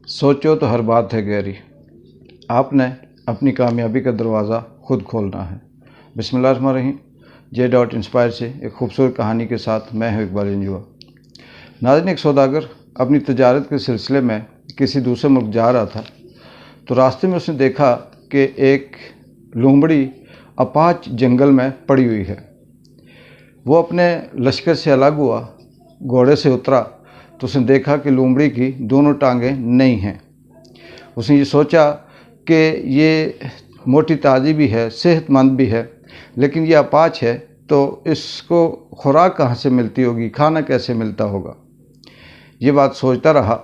सोचो तो हर बात है गहरी। आपने अपनी कामयाबी का दरवाज़ा खुद खोलना है। बिस्मिल्लाहिर्रहमानिर्रहीम। J.Inspire से एक खूबसूरत कहानी के साथ मैं हूँ इकबाल इंजुआ। नाज़रीन, एक सौदागर अपनी तजारत के सिलसिले में किसी दूसरे मुल्क जा रहा था, तो रास्ते में उसने देखा कि एक लोमड़ी अपाच जंगल में पड़ी हुई है। वो अपने लश्कर से अलग हुआ, घोड़े से उतरा तो उसने देखा कि लोमड़ी की दोनों टांगें नहीं हैं। उसने ये सोचा कि ये मोटी ताज़ी भी है, सेहतमंद भी है, लेकिन ये अपाच है तो इसको खुराक कहाँ से मिलती होगी, खाना कैसे मिलता होगा। ये बात सोचता रहा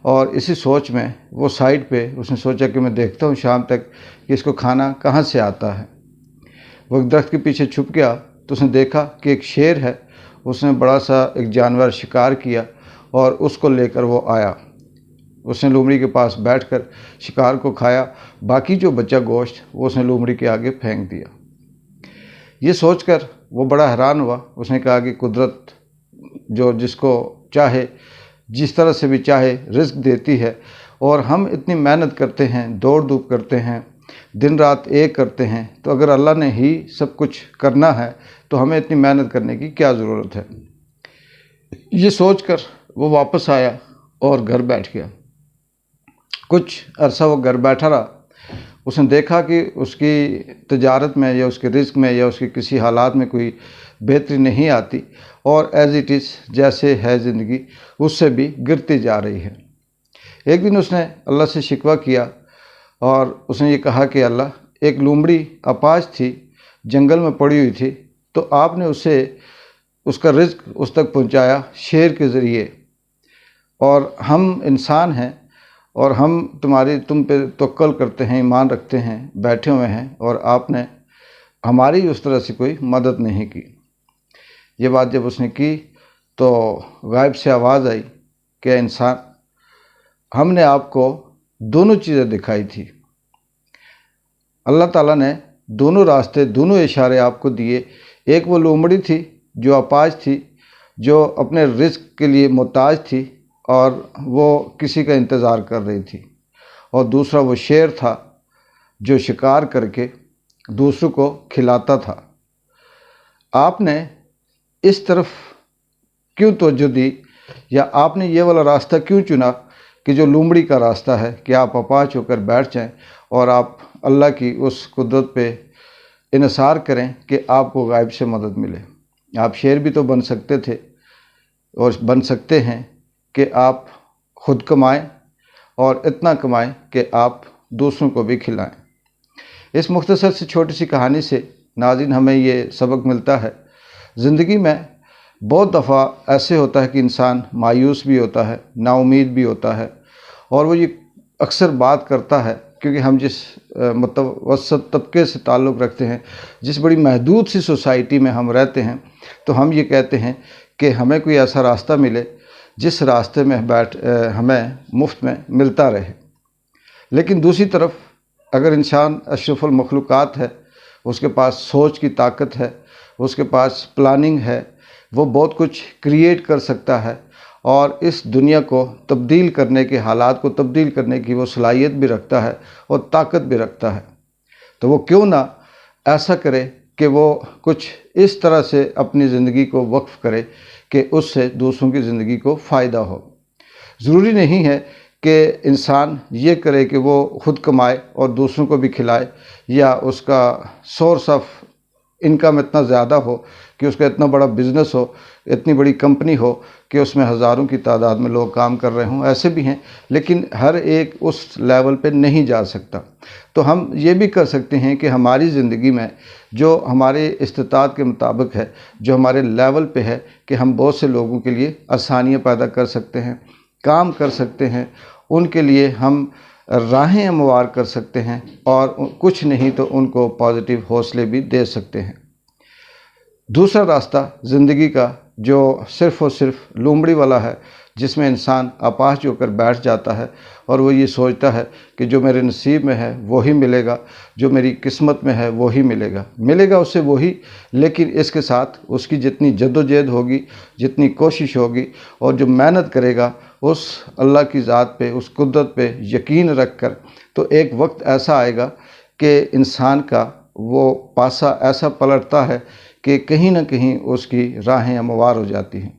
और इसी सोच में वो साइड पे उसने सोचा कि मैं देखता हूँ शाम तक कि इसको खाना कहाँ से आता है। वो एक दरख्त के पीछे छुप गया तो उसने देखा कि एक शेर है। उसने बड़ा सा एक जानवर शिकार किया और उसको लेकर वो आया। उसने लोमड़ी के पास बैठकर शिकार को खाया, बाकी जो बचा गोश्त वो उसने लोमड़ी के आगे फेंक दिया। ये सोचकर वो बड़ा हैरान हुआ। उसने कहा कि कुदरत जो जिसको चाहे जिस तरह से भी चाहे रिस्क देती है, और हम इतनी मेहनत करते हैं, दौड़ धूप करते हैं, दिन रात एक करते हैं, तो अगर अल्लाह ने ही सब कुछ करना है तो हमें इतनी मेहनत करने की क्या ज़रूरत है। ये सोचकर वो वापस आया और घर बैठ गया। कुछ अरसा वो घर बैठा रहा। उसने देखा कि उसकी तजारत में या उसके रिस्क में या उसके किसी हालात में कोई बेहतरी नहीं आती, और एज़ इट इज़ जैसे है ज़िंदगी उससे भी गिरती जा रही है। एक दिन उसने अल्लाह से शिकवा किया और उसने ये कहा कि अल्लाह, एक लोमड़ी अपाच थी, जंगल में पड़ी हुई थी, तो आपने उसका रिज्क उस तक पहुंचाया शेर के ज़रिए, और हम इंसान हैं और हम तुम पे तवक्कुल करते हैं, ईमान रखते हैं, बैठे हुए हैं, और आपने हमारी उस तरह से कोई मदद नहीं की। ये बात जब उसने की तो गायब से आवाज़ आई कि इंसान, हमने आपको दोनों चीज़ें दिखाई थी। अल्लाह ताला ने दोनों रास्ते, दोनों इशारे आपको दिए। एक वो लोमड़ी थी जो अपाच थी, जो अपने रिस्क के लिए मोहताज थी और वो किसी का इंतज़ार कर रही थी, और दूसरा वो शेर था जो शिकार करके दूसरों को खिलाता था। आपने इस तरफ क्यों तवज्जो दी, या आपने ये वाला रास्ता क्यों चुना कि जो लोमड़ी का रास्ता है, कि आप अपाच होकर बैठ जाएं और आप अल्लाह की उस कुदरत पे इन्हिसार करें कि आपको गायब से मदद मिले। आप शेर भी तो बन सकते थे और बन सकते हैं कि आप खुद कमाएं और इतना कमाएं कि आप दूसरों को भी खिलाएं। इस मुख्तसर सी छोटी सी कहानी से नाज़रीन हमें ये सबक मिलता है, ज़िंदगी में बहुत दफ़ा ऐसे होता है कि इंसान मायूस भी होता है, नाउमीद भी होता है, और वो ये अक्सर बात करता है क्योंकि हम जिस मुतवस्सत तबके से ताल्लुक़ रखते हैं, जिस बड़ी महदूद सी सोसाइटी में हम रहते हैं, तो हम ये कहते हैं कि हमें कोई ऐसा रास्ता मिले जिस रास्ते में हमें मुफ्त में मिलता रहे। लेकिन दूसरी तरफ अगर इंसान अशरफुल मखलूक़ात है, उसके पास सोच की ताकत है, उसके पास प्लानिंग है, वो बहुत कुछ क्रिएट कर सकता है, और इस दुनिया को तब्दील करने के, हालात को तब्दील करने की वो सलाहियत भी रखता है और ताकत भी रखता है, तो वो क्यों ना ऐसा करे कि वो कुछ इस तरह से अपनी ज़िंदगी को वक्फ़ करे कि उससे दूसरों की ज़िंदगी को फ़ायदा हो। ज़रूरी नहीं है कि इंसान ये करे कि वो ख़ुद कमाए और दूसरों को भी खिलाए, या उसका सोर्स ऑफ इनकम इतना ज़्यादा हो कि उसका इतना बड़ा बिज़नेस हो, इतनी बड़ी कंपनी हो कि उसमें हज़ारों की तादाद में लोग काम कर रहे हों। ऐसे भी हैं, लेकिन हर एक उस लेवल पे नहीं जा सकता। तो हम ये भी कर सकते हैं कि हमारी ज़िंदगी में जो हमारे इस्तिताअत के मुताबिक है, जो हमारे लेवल पे है, कि हम बहुत से लोगों के लिए आसानियाँ पैदा कर सकते हैं, काम कर सकते हैं, उनके लिए हम राहें हमवार कर सकते हैं, और कुछ नहीं तो उनको पॉजिटिव हौसले भी दे सकते हैं। दूसरा रास्ता ज़िंदगी का जो सिर्फ़ और सिर्फ लोमड़ी वाला है, जिसमें इंसान अपाहज होकर बैठ जाता है और वो ये सोचता है कि जो मेरे नसीब में है वो ही मिलेगा, जो मेरी किस्मत में है वो ही मिलेगा उससे वही, लेकिन इसके साथ उसकी जितनी जद्दोजहद होगी, जितनी कोशिश होगी और जो मेहनत करेगा, اس اللہ کی ذات پہ، اس قدرت پہ یقین رکھ کر، تو ایک وقت ایسا آئے گا کہ انسان کا وہ پاسا ایسا پلٹتا ہے کہ کہیں نہ کہیں اس کی راہیں ہموار ہو جاتی ہیں۔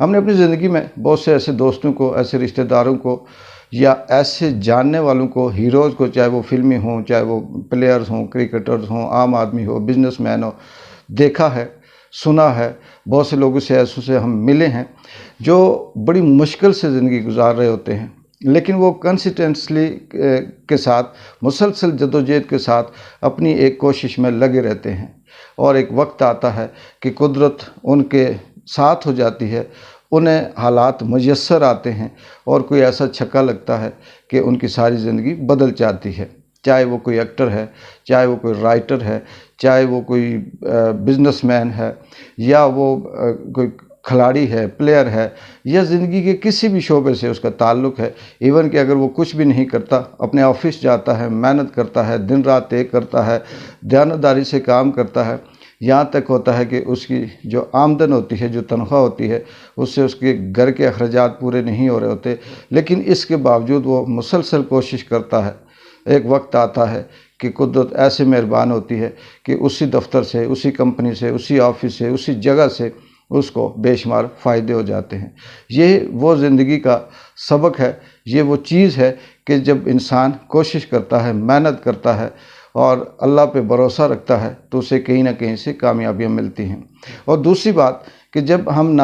ہم نے اپنی زندگی میں بہت سے ایسے دوستوں کو، ایسے رشتہ داروں کو، یا ایسے جاننے والوں کو، ہیروز کو، چاہے وہ فلمی ہوں، چاہے وہ پلیئرز ہوں، کرکٹرز ہوں، عام آدمی ہو، بزنس مین ہو، دیکھا ہے، سنا ہے۔ بہت سے لوگوں سے ایسوں سے ہم ملے ہیں جو بڑی مشکل سے زندگی گزار رہے ہوتے ہیں، لیکن وہ کنسسٹنسلی کے ساتھ، مسلسل جدوجہد کے ساتھ اپنی ایک کوشش میں لگے رہتے ہیں، اور ایک وقت آتا ہے کہ قدرت ان کے ساتھ ہو جاتی ہے، انہیں حالات میسر آتے ہیں، اور کوئی ایسا چھکا لگتا ہے کہ ان کی ساری زندگی بدل جاتی ہے۔ چاہے وہ کوئی ایکٹر ہے، چاہے وہ کوئی رائٹر ہے، چاہے وہ کوئی بزنس مین ہے، یا وہ کوئی کھلاڑی ہے، پلیئر ہے، یا زندگی کے کسی بھی شعبے سے اس کا تعلق ہے، ایون کہ اگر وہ کچھ بھی نہیں کرتا، اپنے آفس جاتا ہے، محنت کرتا ہے، دن رات ایک کرتا ہے، دیانتداری سے کام کرتا ہے، یہاں تک ہوتا ہے کہ اس کی جو آمدن ہوتی ہے، جو تنخواہ ہوتی ہے، اس سے اس کے گھر کے اخراجات پورے نہیں ہو رہے ہوتے، لیکن اس کے باوجود وہ مسلسل کوشش کرتا ہے۔ ایک وقت آتا ہے کہ قدرت ایسے مہربان ہوتی ہے کہ اسی دفتر سے، اسی کمپنی سے، اسی آفس سے، اسی جگہ سے اس کو بے شمار فائدے ہو جاتے ہیں۔ یہ وہ زندگی کا سبق ہے، یہ وہ چیز ہے کہ جب انسان کوشش کرتا ہے، محنت کرتا ہے، اور اللہ پہ بھروسہ رکھتا ہے، تو اسے کہیں نہ کہیں سے کامیابیاں ملتی ہیں۔ اور دوسری بات کہ جب ہم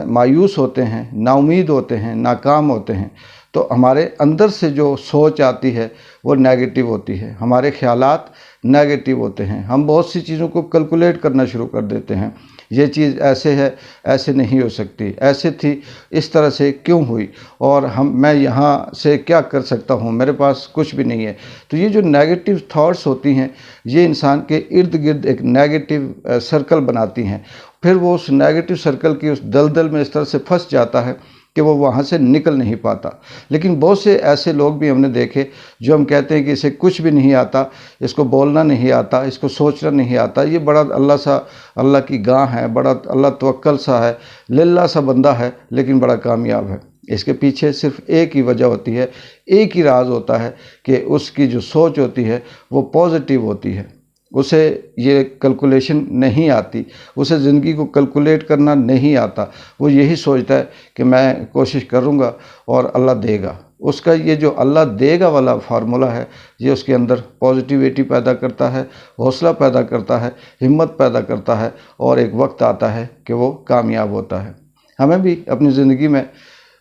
مایوس ہوتے ہیں، نا امید ہوتے ہیں، ناکام ہوتے ہیں، تو ہمارے اندر سے جو سوچ آتی ہے وہ نیگیٹو ہوتی ہے، ہمارے خیالات نیگیٹو ہوتے ہیں، ہم بہت سی چیزوں کو کیلکولیٹ کرنا شروع کر دیتے ہیں۔ یہ چیز ایسے ہے، ایسے نہیں ہو سکتی، ایسے تھی، اس طرح سے کیوں ہوئی، اور میں یہاں سے کیا کر سکتا ہوں، میرے پاس کچھ بھی نہیں ہے۔ تو یہ جو نیگیٹو تھاٹس ہوتی ہیں، یہ انسان کے ارد گرد ایک نیگیٹو سرکل بناتی ہیں، پھر وہ اس نیگیٹو سرکل کی اس دلدل میں اس طرح سے پھنس جاتا ہے کہ وہ وہاں سے نکل نہیں پاتا۔ لیکن بہت سے ایسے لوگ بھی ہم نے دیکھے جو ہم کہتے ہیں کہ اسے کچھ بھی نہیں آتا، اس کو بولنا نہیں آتا، اس کو سوچنا نہیں آتا، یہ بڑا اللہ کی گاہ ہے، بڑا اللہ توکل سا ہے، للہ سا بندہ ہے، لیکن بڑا کامیاب ہے۔ اس کے پیچھے صرف ایک ہی وجہ ہوتی ہے، ایک ہی راز ہوتا ہے کہ اس کی جو سوچ ہوتی ہے وہ پازیٹیو ہوتی ہے۔ اسے یہ کیلکولیشن نہیں آتی، اسے زندگی کو کیلکولیٹ کرنا نہیں آتا، وہ یہی سوچتا ہے کہ میں کوشش کروں گا اور اللہ دے گا۔ اس کا یہ جو اللہ دے گا والا فارمولہ ہے، یہ اس کے اندر پازیٹیویٹی پیدا کرتا ہے، حوصلہ پیدا کرتا ہے، ہمت پیدا کرتا ہے، اور ایک وقت آتا ہے کہ وہ کامیاب ہوتا ہے۔ ہمیں بھی اپنی زندگی میں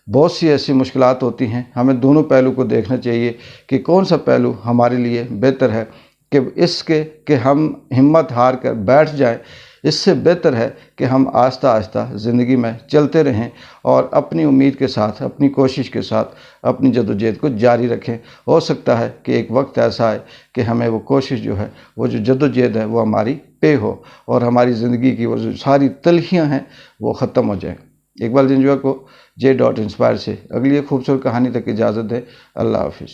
بہت سی ایسی مشکلات ہوتی ہیں، ہمیں دونوں پہلو کو دیکھنا چاہیے کہ کون سا پہلو ہمارے لیے بہتر ہے، کہ اس کے کہ ہم ہمت ہار کر بیٹھ جائیں، اس سے بہتر ہے کہ ہم آہستہ آہستہ زندگی میں چلتے رہیں، اور اپنی امید کے ساتھ، اپنی کوشش کے ساتھ اپنی جدوجہد کو جاری رکھیں۔ ہو سکتا ہے کہ ایک وقت ایسا آئے کہ ہمیں وہ کوشش جو ہے، وہ جو جدوجہد ہے، وہ ہماری پے ہو، اور ہماری زندگی کی وہ جو ساری تلخیاں ہیں وہ ختم ہو جائیں۔ اقبال جنجوعہ کو J.Inspire سے اگلی ایک خوبصورت کہانی تک اجازت دیں۔ اللہ حافظ۔